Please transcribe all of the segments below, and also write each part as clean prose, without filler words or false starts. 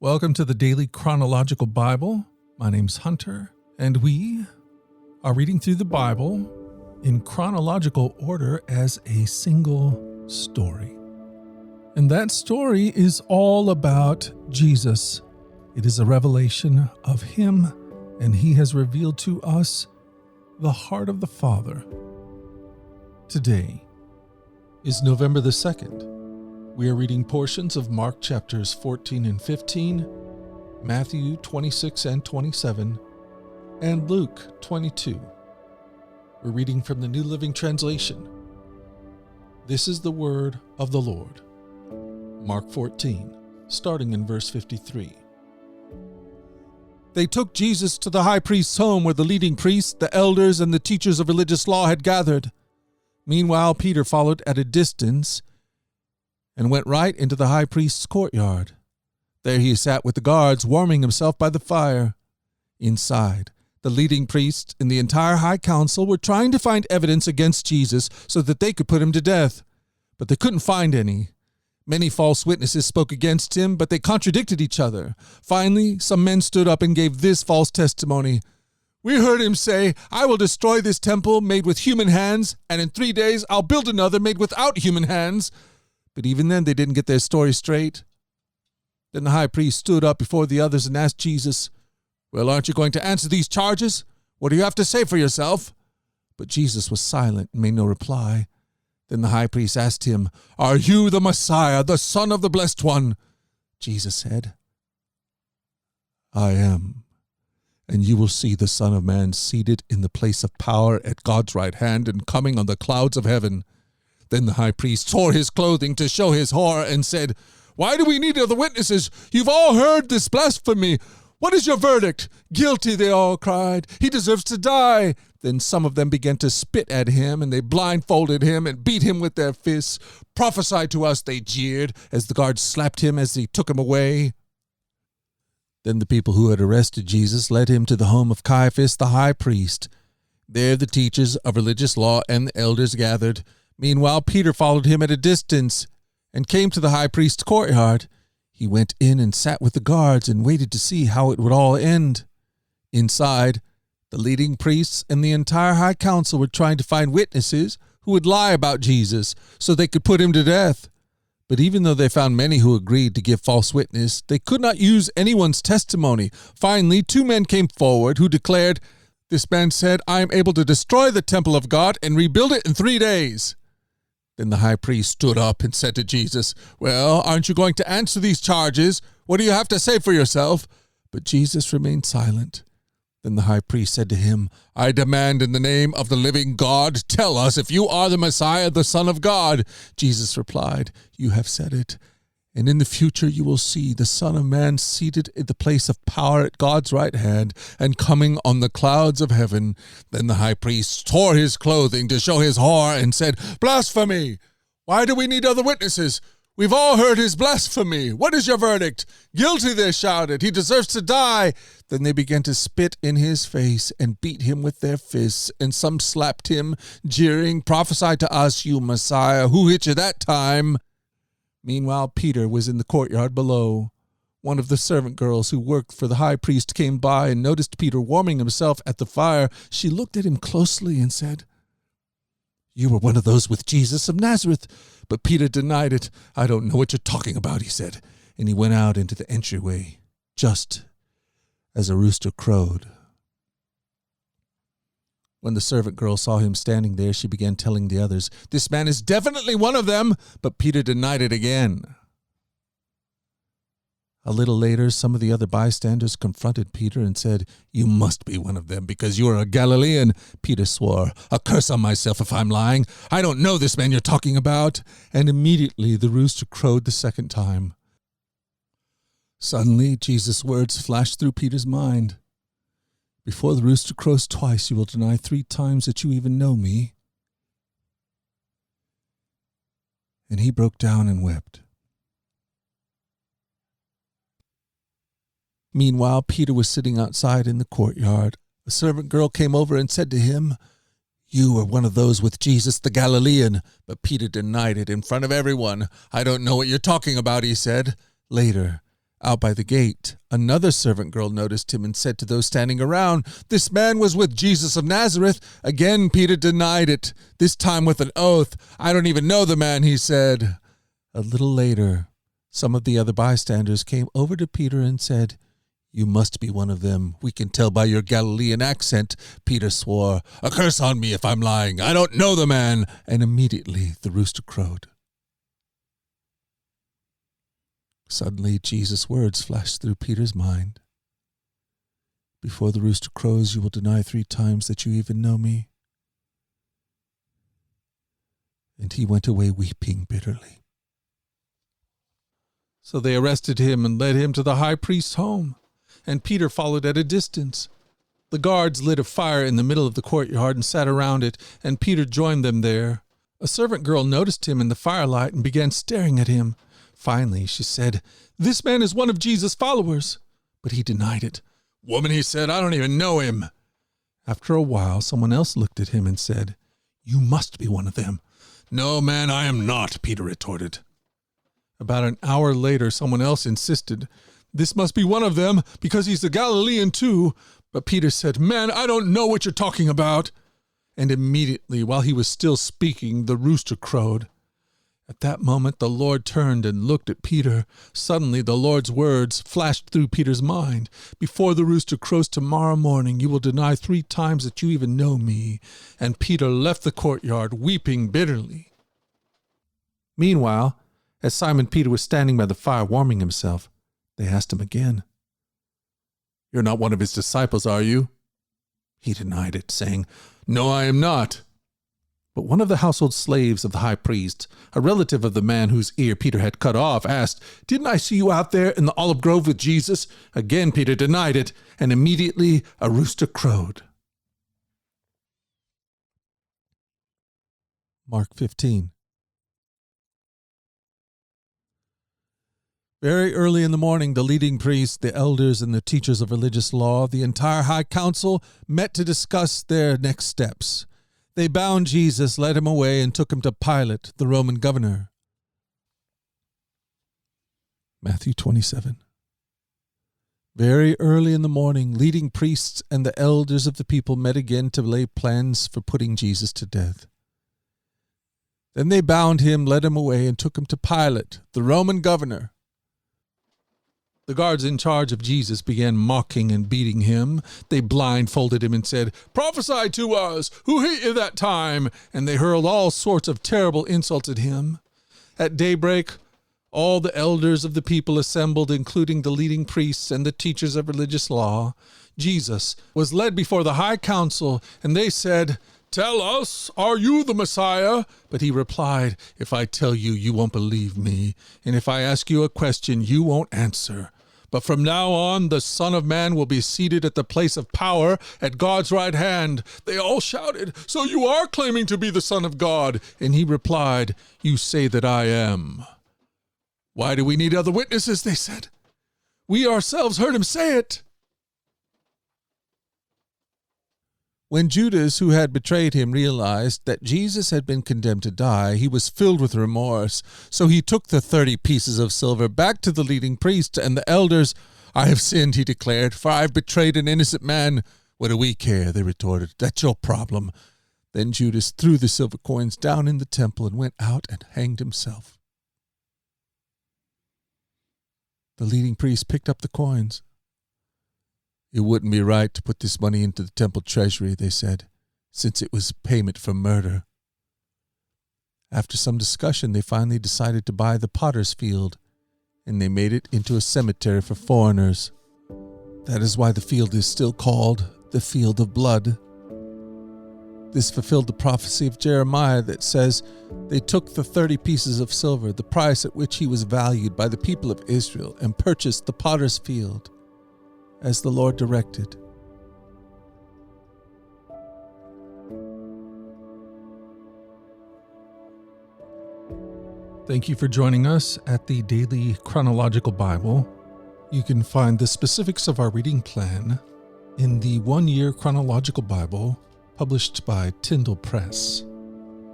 Welcome to the Daily Chronological Bible. My name's Hunter, and we are reading through the Bible in chronological order as a single story. And that story is all about Jesus. It is a revelation of Him, and He has revealed to us the heart of the Father. Today is November the 2nd. We are reading portions of Mark chapters 14 and 15, Matthew 26 and 27, and Luke 22. We're reading from the New Living Translation. This is the word of the Lord. Mark 14, starting in verse 53. They took Jesus to the high priest's home where the leading priests, the elders, and the teachers of religious law had gathered. Meanwhile, Peter followed at a distance and went right into the high priest's courtyard. There he sat with the guards, warming himself by the fire. Inside, the leading priests and the entire high council were trying to find evidence against Jesus so that they could put him to death, but they couldn't find any. Many false witnesses spoke against him, but they contradicted each other. Finally, some men stood up and gave this false testimony. "We heard him say, 'I will destroy this temple made with human hands, and in 3 days I'll build another made without human hands.'" But even then they didn't get their story straight. Then the high priest stood up before the others and asked Jesus, "Well, aren't you going to answer these charges? What do you have to say for yourself?" But Jesus was silent and made no reply. Then the high priest asked him, "Are you the Messiah, the Son of the Blessed One?" Jesus said, "I am. And you will see the Son of Man seated in the place of power at God's right hand and coming on the clouds of heaven." Then the high priest tore his clothing to show his horror and said, "Why do we need other witnesses? You've all heard this blasphemy. What is your verdict?" "Guilty," they all cried. "He deserves to die." Then some of them began to spit at him, and they blindfolded him and beat him with their fists. "Prophesy to us," they jeered, as the guards slapped him as they took him away. Then the people who had arrested Jesus led him to the home of Caiaphas, the high priest. There the teachers of religious law and the elders gathered. Meanwhile, Peter followed him at a distance and came to the high priest's courtyard. He went in and sat with the guards and waited to see how it would all end. Inside, the leading priests and the entire high council were trying to find witnesses who would lie about Jesus so they could put him to death. But even though they found many who agreed to give false witness, they could not use anyone's testimony. Finally, 2 men came forward who declared, "This man said, 'I am able to destroy the temple of God and rebuild it in 3 days.'" Then the high priest stood up and said to Jesus, "Well, aren't you going to answer these charges? What do you have to say for yourself?" But Jesus remained silent. Then the high priest said to him, "I demand in the name of the living God, tell us if you are the Messiah, the Son of God." Jesus replied, "You have said it. And in the future you will see the Son of Man seated in the place of power at God's right hand and coming on the clouds of heaven." Then the high priest tore his clothing to show his horror and said, "Blasphemy! Why do we need other witnesses? We've all heard his blasphemy. What is your verdict?" "Guilty," they shouted. "He deserves to die." Then they began to spit in his face and beat him with their fists, and some slapped him, jeering, "Prophesy to us, you Messiah. Who hit you that time?" Meanwhile, Peter was in the courtyard below. One of the servant girls who worked for the high priest came by and noticed Peter warming himself at the fire. She looked at him closely and said, "You were one of those with Jesus of Nazareth." But Peter denied it. "I don't know what you're talking about," he said. And he went out into the entryway just as a rooster crowed. When the servant girl saw him standing there, she began telling the others, "This man is definitely one of them." But Peter denied it again. A little later, some of the other bystanders confronted Peter and said, "You must be one of them because you are a Galilean." Peter swore, "A curse on myself if I'm lying. I don't know this man you're talking about." And immediately the rooster crowed the second time. Suddenly, Jesus' words flashed through Peter's mind. "Before the rooster crows twice, you will deny 3 times that you even know me." And he broke down and wept. Meanwhile, Peter was sitting outside in the courtyard. A servant girl came over and said to him, "You are one of those with Jesus the Galilean." But Peter denied it in front of everyone. "I don't know what you're talking about," he said. Later, Out by the gate, another servant girl noticed him and said to those standing around, "This man was with Jesus of Nazareth." Again, Peter denied it, this time with an oath. "I don't even know the man," he said. A little later, some of the other bystanders came over to Peter and said, "You must be one of them. We can tell by your Galilean accent." Peter swore, "A curse on me if I'm lying. I don't know the man." And immediately the rooster crowed. Suddenly, Jesus' words flashed through Peter's mind. "Before the rooster crows, you will deny 3 times that you even know me." And he went away weeping bitterly. So they arrested him and led him to the high priest's home, and Peter followed at a distance. The guards lit a fire in the middle of the courtyard and sat around it, and Peter joined them there. A servant girl noticed him in the firelight and began staring at him. Finally, she said, "This man is one of Jesus' followers." But he denied it. "Woman," he said, "I don't even know him." After a while, someone else looked at him and said, "You must be one of them." "No, man, I am not," Peter retorted. About an hour later, someone else insisted, "This must be one of them, because he's a Galilean too." But Peter said, "Man, I don't know what you're talking about." And immediately, while he was still speaking, the rooster crowed. At that moment, the Lord turned and looked at Peter. Suddenly, the Lord's words flashed through Peter's mind. "Before the rooster crows tomorrow morning, you will deny 3 times that you even know me." And Peter left the courtyard, weeping bitterly. Meanwhile, as Simon Peter was standing by the fire warming himself, they asked him again, "You're not one of his disciples, are you?" He denied it, saying, "No, I am not." But one of the household slaves of the high priest, a relative of the man whose ear Peter had cut off, asked, "Didn't I see you out there in the olive grove with Jesus?" Again Peter denied it, and immediately a rooster crowed. Mark 15. Very early in the morning, the leading priests, the elders, and the teachers of religious law, the entire high council, met to discuss their next steps. They bound Jesus, led him away, and took him to Pilate, the Roman governor. Matthew 27. Very early in the morning, leading priests and the elders of the people met again to lay plans for putting Jesus to death. Then they bound him, led him away, and took him to Pilate, the Roman governor. The guards in charge of Jesus began mocking and beating him. They blindfolded him and said, "Prophesy to us! Who hit you that time?" And they hurled all sorts of terrible insults at him. At daybreak, all the elders of the people assembled, including the leading priests and the teachers of religious law. Jesus was led before the high council, and they said, "Tell us, are you the Messiah?" But he replied, "If I tell you, you won't believe me. And if I ask you a question, you won't answer. But from now on, the Son of Man will be seated at the place of power at God's right hand." They all shouted, "So you are claiming to be the Son of God?" And he replied, "You say that I am." "Why do we need other witnesses?" they said. "We ourselves heard him say it." When Judas, who had betrayed him, realized that Jesus had been condemned to die, he was filled with remorse. So he took the 30 pieces of silver back to the leading priests and the elders. "I have sinned," he declared, "for I have betrayed an innocent man." "What do we care?" they retorted. "That's your problem." Then Judas threw the silver coins down in the temple and went out and hanged himself. The leading priests picked up the coins. "It wouldn't be right to put this money into the temple treasury," they said, "since it was payment for murder." After some discussion, they finally decided to buy the potter's field, and they made it into a cemetery for foreigners. That is why the field is still called the Field of Blood. This fulfilled the prophecy of Jeremiah that says, "They took the 30 pieces of silver, the price at which he was valued by the people of Israel, and purchased the potter's field, as the Lord directed." Thank you for joining us at the Daily Chronological Bible. You can find the specifics of our reading plan in the 1-year Chronological Bible published by Tyndall Press.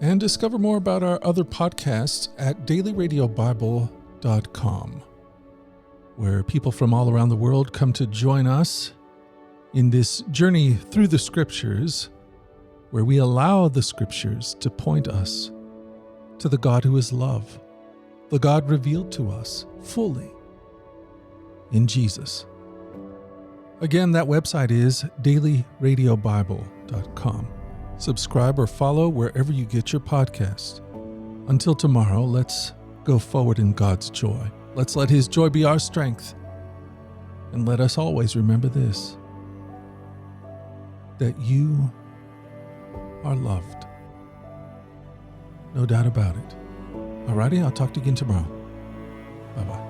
And discover more about our other podcasts at dailyradiobible.com. where people from all around the world come to join us in this journey through the Scriptures, where we allow the Scriptures to point us to the God who is love, the God revealed to us fully in Jesus. Again, that website is dailyradiobible.com. Subscribe or follow wherever you get your podcasts. Until tomorrow, let's go forward in God's joy. Let's let His joy be our strength. And let us always remember this, that you are loved. No doubt about it. Alrighty, I'll talk to you again tomorrow. Bye-bye.